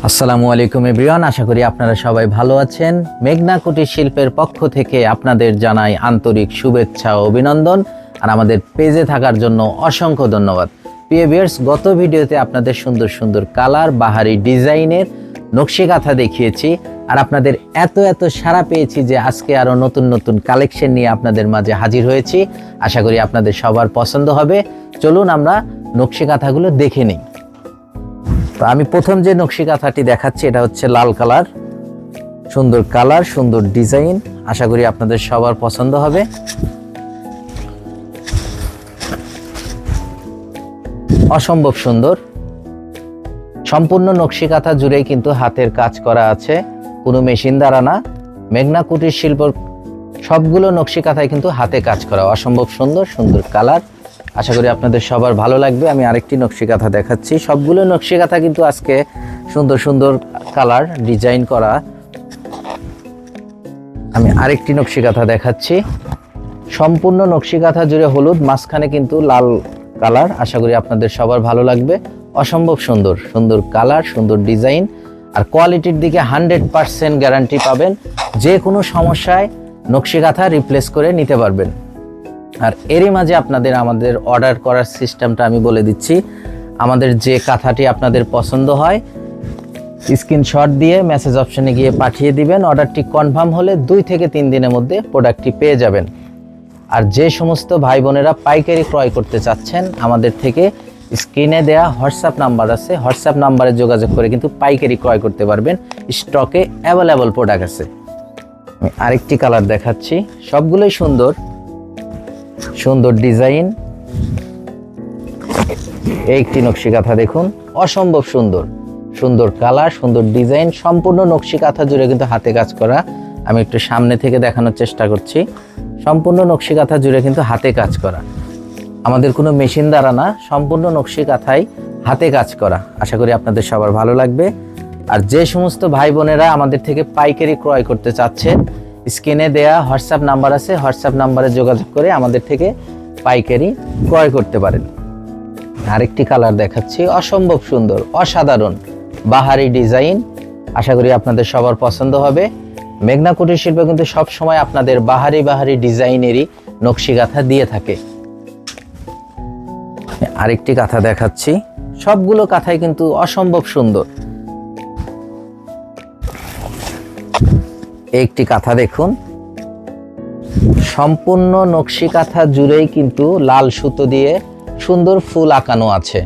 আসসালামু আলাইকুম এভরিওয়ান, আশা করি আপনারা সবাই ভালো আছেন। মেঘনা কুটির শিল্পের পক্ষ থেকে আপনাদের জানাই আন্তরিক শুভেচ্ছা ও অভিনন্দন, আর আমাদের পেজে থাকার জন্য অসংখ্য ধন্যবাদ। প্রিয় ভিউয়ার্স, গত ভিডিওতে আপনাদের সুন্দর সুন্দর কালার, বাহারি ডিজাইনের নকশি কাঁথা দেখিয়েছি, আর আপনাদের এত সাড়া পেয়েছি যে আজকে আরও নতুন নতুন কালেকশন নিয়ে আপনাদের মাঝে হাজির হয়েছি। আশা করি আপনাদের সবার পছন্দ হবে। চলুন আমরা নকশি কাঁথাগুলো দেখে নিই। তো আমি প্রথম যে নকশি কাঁথাটি দেখাচ্ছি এটা হচ্ছে লাল কালার। সুন্দর কালার, সুন্দর ডিজাইন, আশা করি আপনাদের সবার পছন্দ হবে। অসম্ভব সুন্দর, সম্পূর্ণ নকশি কাঁথা জুড়েই কিন্তু হাতের কাজ করা আছে, কোনো মেশিন দ্বারা না। মেঘনা কুটির শিল্প সবগুলো নকশি কাঁথায় কিন্তু হাতে কাজ করা। অসম্ভব সুন্দর সুন্দর কালার, আশা করি আপনাদের সবার ভালো লাগবে। আমি আরেকটি নকশি কাঁথা দেখাচ্ছি। সবগুলো নকশি কাঁথা কিন্তু আজকে সুন্দর সুন্দর কালার ডিজাইন করা। আমি আরেকটি নকশি কাঁথা দেখাচ্ছি। সম্পূর্ণ নকশি কাঁথা জুড়ে হলুদ, মাঝখানে কিন্তু লাল কালার। আশা করি আপনাদের সবার ভালো লাগবে। অসম্ভব সুন্দর সুন্দর কালার, সুন্দর ডিজাইন, আর কোয়ালিটির দিকে 100% গ্যারান্টি পাবেন। যে কোনো সমস্যায় নকশি কাঁথা রিপ্লেস করে নিতে পারবেন। আর এরই মাঝে আপনাদের আমাদের অর্ডার করার সিস্টেমটা আমি বলে দিচ্ছি। আমাদের যে কাঁথাটি আপনাদের পছন্দ হয় স্ক্রিনশট দিয়ে মেসেজ অপশনে গিয়ে পাঠিয়ে দিবেন। অর্ডারটি কনফার্ম হলে 2 থেকে 3 দিনের মধ্যে প্রোডাক্টটি পেয়ে যাবেন। আর যে সমস্ত ভাই বোনেরা পাইকারি ক্রয় করতে চাচ্ছেন, আমাদের থেকে স্ক্রিনে দেয়া হোয়াটসঅ্যাপ নাম্বার আছে, হোয়াটসঅ্যাপ নাম্বারে যোগাযোগ করে কিন্তু পাইকারি ক্রয় করতে পারবেন। স্টকে অ্যাভেলেবল প্রোডাক্ট আছে। আমি আরেকটি কালার দেখাচ্ছি। সবগুলোই সুন্দর সুন্দর ডিজাইন। একটি নকশি কাঁথা দেখুন, অসম্ভব সুন্দর সুন্দর কালার, সুন্দর ডিজাইন। সম্পূর্ণ নকশি কাঁথা জুড়ে কিন্তু হাতে কাজ করা। আমি একটু সামনে থেকে দেখানোর চেষ্টা করছি। সম্পূর্ণ নকশি কাঁথা জুড়ে কিন্তু হাতে কাজ করা, আমাদের কোনো মেশিন দ্বারা না। সম্পূর্ণ নকশি কাঁথায় হাতে কাজ করা। আশা করি আপনাদের সবার ভালো লাগবে। আর যে সমস্ত ভাই বোনেরা আমাদের থেকে পাইকারি ক্রয় করতে চাচ্ছেন, স্ক্রিনে দেয়া হোয়াটসঅ্যাপ নাম্বার আছে, হোয়াটসঅ্যাপ নাম্বারে যোগাযোগ করে আমাদের থেকে পাইকারি ক্রয় করতে পারেন। আরেকটি কালার দেখাচ্ছি। অসম্ভব সুন্দর, অসাধারণ বাহারি ডিজাইন, আশা করি আপনাদের সবার পছন্দ হবে। মেঘনা কুটির শিল্প কিন্তু সব সময় আপনাদের বাহারি ডিজাইনেরই নকশি কাঁথা দিয়ে থাকে। আরেকটি কাঁথা দেখাচ্ছি। সবগুলো কাঁথাই কিন্তু অসম্ভব সুন্দর। একটি কাঁথা দেখুন, সম্পূর্ণ নকশি কাঁথা জুড়েই কিন্তু লাল সুতো দিয়ে সুন্দর ফুল আঁকানো আছে।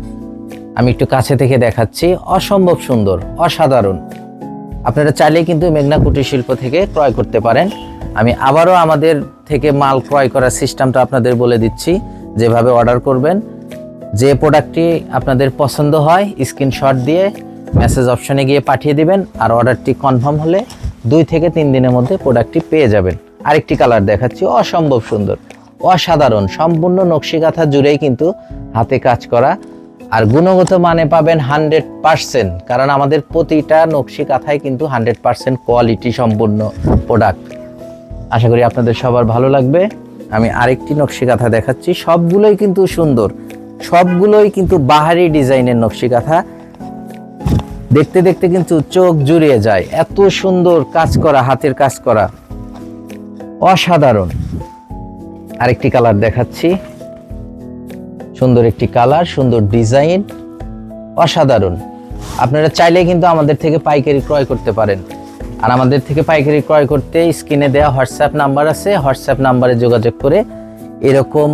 আমি একটু কাছে থেকে দেখাচ্ছি। অসম্ভব সুন্দর, অসাধারণ। আপনারা চাইলে কিন্তু মেঘনা কুটির শিল্প থেকে ক্রয় করতে পারেন। আমি আবারও আমাদের থেকে মাল ক্রয় করার সিস্টেমটা আপনাদের বলে দিচ্ছি। যেভাবে অর্ডার করবেন, যে প্রোডাক্টটি আপনাদের পছন্দ হয় স্ক্রিনশট দিয়ে মেসেজ অপশনে গিয়ে পাঠিয়ে দিবেন। আর অর্ডারটি কনফার্ম হলে 2 থেকে 3 দিনের মধ্যে প্রোডাক্টটি পেয়ে যাবেন। আরেকটি কালার দেখাচ্ছি। অসম্ভব সুন্দর, অসাধারণ। সম্পূর্ণ নকশি কাঁথা জুড়েই কিন্তু হাতে কাজ করা, আর গুণগত মানে পাবেন 100%, কারণ আমাদের প্রতিটা নকশি কাঁথায় কিন্তু 100% কোয়ালিটি সম্পূর্ণ প্রোডাক্ট। আশা করি আপনাদের সবার ভালো লাগবে। আমি আরেকটি নকশি কাঁথা দেখাচ্ছি। সবগুলোই কিন্তু সুন্দর, সবগুলোই কিন্তু বাহারি ডিজাইনের নকশি কাঁথা। দেখতে দেখতে কিন্তু চোখ জুড়িয়ে যায়, এত সুন্দর কাজ করা, হাতের কাজ করা, অসাধারণ। আরেকটি কালার দেখাচ্ছি। সুন্দর একটি কালার, সুন্দর ডিজাইন, অসাধারণ। আপনারা চাইলে কিন্তু আমাদের থেকে পাইকারি ক্রয় করতে পারেন। আর আমাদের থেকে পাইকারি ক্রয় করতে স্ক্রিনে দেওয়া হোয়াটসঅ্যাপ নাম্বার আছে, হোয়াটসঅ্যাপ নাম্বারে যোগাযোগ করে এরকম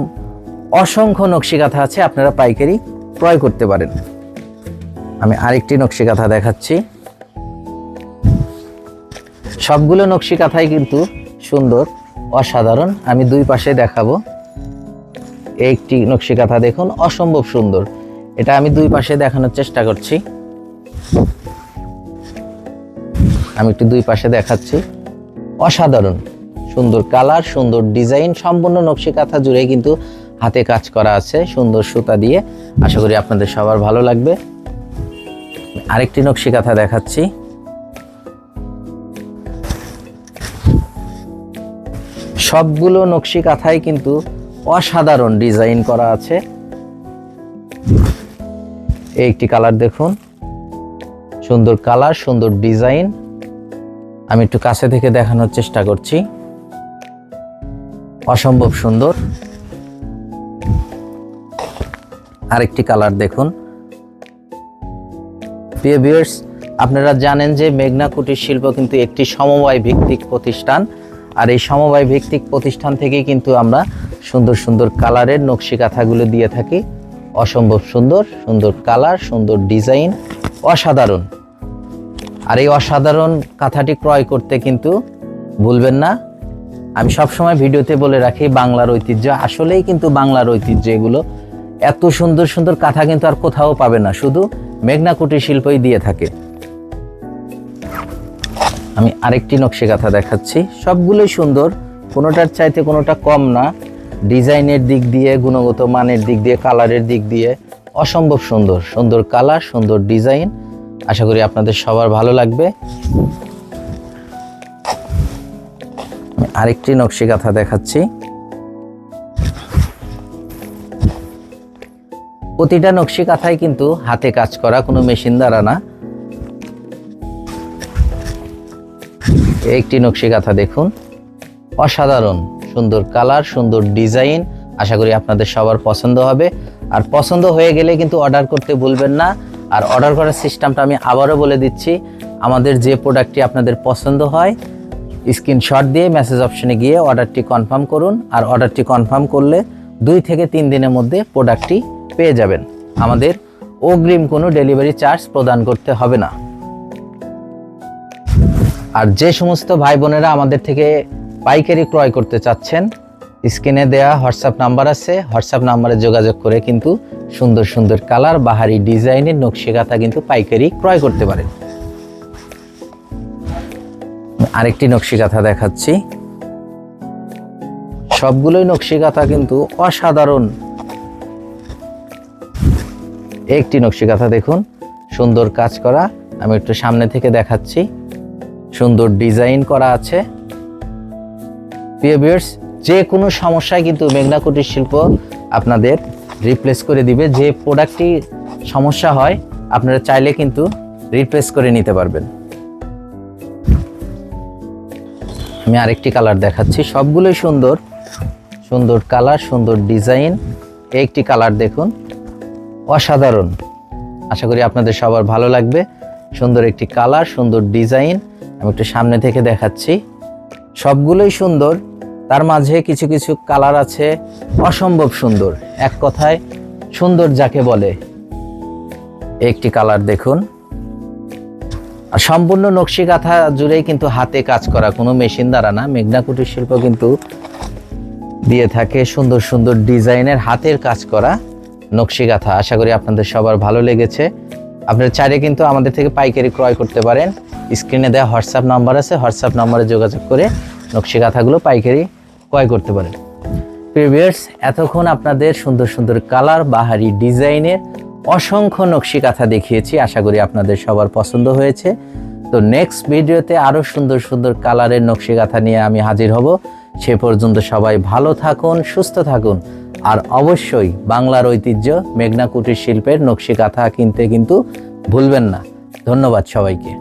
অসংখ্য নকশি কাঁথা আছে, আপনারা পাইকারি ক্রয় করতে পারেন। আমি আরেকটি নকশি কাঁথা দেখাচ্ছি। সবগুলো নকশি কাঁথাই কিন্তু সুন্দর, অসাধারণ। আমি 2 পাশে দেখাবো। একটি নকশি কাঁথা দেখুন, অসম্ভব সুন্দর। এটা আমি 2 পাশে দেখানোর চেষ্টা করছি। আমি একটু 2 পাশে দেখাচ্ছি। অসাধারণ সুন্দর কালার, সুন্দর ডিজাইন। সম্পূর্ণ নকশি কাঁথা জুড়ে কিন্তু হাতে কাজ করা আছে সুন্দর সুতা দিয়ে। আশা করি আপনাদের সবার ভালো লাগবে। আরেকটি নকশি কাঁথা দেখাচ্ছি। সবগুলো নকশি কাঁথাই কিন্তু অসাধারণ ডিজাইন করা আছে। একটি কালার দেখুন, সুন্দর কালার, সুন্দর ডিজাইন। আমি একটু কাছে থেকে দেখানোর চেষ্টা করছি। অসম্ভব সুন্দর। আরেকটি কালার দেখুন। প্রিয় ভিউয়ার্স, আপনারা জানেন যে মেঘনা কুটির শিল্প কিন্তু একটি সমবায় ভিত্তিক প্রতিষ্ঠান। আর এই সমবায় ভিত্তিক প্রতিষ্ঠান থেকেই কিন্তু আমরা সুন্দর সুন্দর কালারের নকশি কাঁথাগুলো দিয়ে থাকি। অসম্ভব সুন্দর, সুন্দর কালার, সুন্দর ডিজাইন, অসাধারণ। আর এই অসাধারণ কাঁথাটি ক্রয় করতে কিন্তু ভুলবেন না। আমি সবসময় ভিডিওতে বলে রাখি, বাংলার ঐতিহ্য, আসলেই কিন্তু বাংলার ঐতিহ্য এগুলো। এত সুন্দর সুন্দর কাঁথা কিন্তু আর কোথাও পাবে না, শুধু মেঘনা কুটির শিল্পই দিয়ে থাকে। আমি আরেকটি নকশি কাঁথা দেখাচ্ছি। সবগুলোই সুন্দর, কোনোটার চাইতে কোনোটা কম না। ডিজাইনের দিক দিয়ে, গুণগত মানের দিক দিয়ে, কালারের দিক দিয়ে অসম্ভব সুন্দর। সুন্দর কালার, সুন্দর ডিজাইন। আশা করি আপনাদের সবার ভালো লাগবে। আমি আরেকটি নকশি কাঁথা দেখাচ্ছি। প্রতিটা নকশি কাঁথায় কিন্তু হাতে কাজ করা, কোনো মেশিন দ্বারা না। একটি নকশি কাঁথা দেখুন, অসাধারণ। সুন্দর কালার, সুন্দর ডিজাইন। আশা করি আপনাদের সবার পছন্দ হবে। আর পছন্দ হয়ে গেলে কিন্তু অর্ডার করতে ভুলবেন না। আর অর্ডার করার সিস্টেমটা আমি আবারও বলে দিচ্ছি। আমাদের যে প্রোডাক্টটি আপনাদের পছন্দ হয়, স্ক্রিনশট দিয়ে মেসেজ অপশনে গিয়ে অর্ডারটি কনফার্ম করুন। আর অর্ডারটি কনফার্ম করলে 2 থেকে 3 দিনের মধ্যে প্রোডাক্টটি পেয়ে যাবেন। আমাদের অগ্রিম কোনো ডেলিভারি চার্জ প্রদান করতে হবে না। আর যে সমস্ত ভাই বোনেরা আমাদের থেকে পাইকারি ক্রয় করতে চাচ্ছেন, স্ক্রিনে দেওয়া হোয়াটসঅ্যাপ নাম্বার আছে, হোয়াটসঅ্যাপ নাম্বারে যোগাযোগ করে কিন্তু সুন্দর সুন্দর কালার, বাহারি ডিজাইনের নকশি কাঁথা কিন্তু পাইকারি ক্রয় করতে পারেন। আরেকটি নকশি কাঁথা দেখাচ্ছি। সবগুলোই নকশি কাঁথা কিন্তু অসাধারণ। একটি নকশি কাঁথা দেখুন, সুন্দর কাজ করা। আমি একটু সামনে থেকে দেখাচ্ছি। সুন্দর ডিজাইন করা আছে। প্রিয় ভিউয়ার্স, যে কোনো সমস্যায় কিন্তু মেঘনা কুটির শিল্প আপনাদের রিপ্লেস করে দিবে। যে প্রোডাক্টটি সমস্যা হয়, আপনারা চাইলে কিন্তু রিপ্লেস করে নিতে পারবেন। আমি আরেকটি কালার দেখাচ্ছি। সবগুলোই সুন্দর, সুন্দর কালার, সুন্দর ডিজাইন। একটি কালার দেখুন, অসাধারণ। আশা করি আপনাদের সবার ভালো লাগবে। সুন্দর একটি কালার, সুন্দর ডিজাইন। আমি একটু সামনে থেকে দেখাচ্ছি। সবগুলোই সুন্দর, তার মাঝে কিছু কিছু কালার আছে অসম্ভব সুন্দর। এক কথায় সুন্দর যাকে বলে। একটি কালার দেখুন। আর সম্পূর্ণ নকশি কাঁথা জুড়েই কিন্তু হাতে কাজ করা, কোনো মেশিন দ্বারা না। মেঘনা কুটির শিল্প কিন্তু দিয়ে থাকে সুন্দর সুন্দর ডিজাইনের হাতের কাজ করা নকশি কাঁথা। আশা করি আপনাদের সবার ভালো লেগেছে। আপনারা চাইলে কিন্তু আমাদের থেকে পাইকারি ক্রয় করতে পারেন। স্ক্রিনে দেওয়া হোয়াটসঅ্যাপ নাম্বার আছে, হোয়াটসঅ্যাপ নাম্বারে যোগাযোগ করে নকশি কাঁথাগুলো পাইকারি ক্রয় করতে পারেন। প্রিয় ভিউয়ার্স, এতক্ষণ আপনাদের সুন্দর সুন্দর কালার, বাহারি ডিজাইনের অসংখ্য নকশি কাঁথা দেখিয়েছি। আশা করি আপনাদের সবার পছন্দ হয়েছে। তো নেক্সট ভিডিওতে আরও সুন্দর সুন্দর কালারের নকশি কাঁথা নিয়ে আমি হাজির হব। সে পর্যন্ত সবাই ভালো থাকুন, সুস্থ থাকুন। আর অবশ্যই বাংলার ঐতিহ্য মেঘনা কুটির শিল্পের নকশি কাঁথা কিনতে কিন্তু ভুলবেন না। ধন্যবাদ সবাইকে।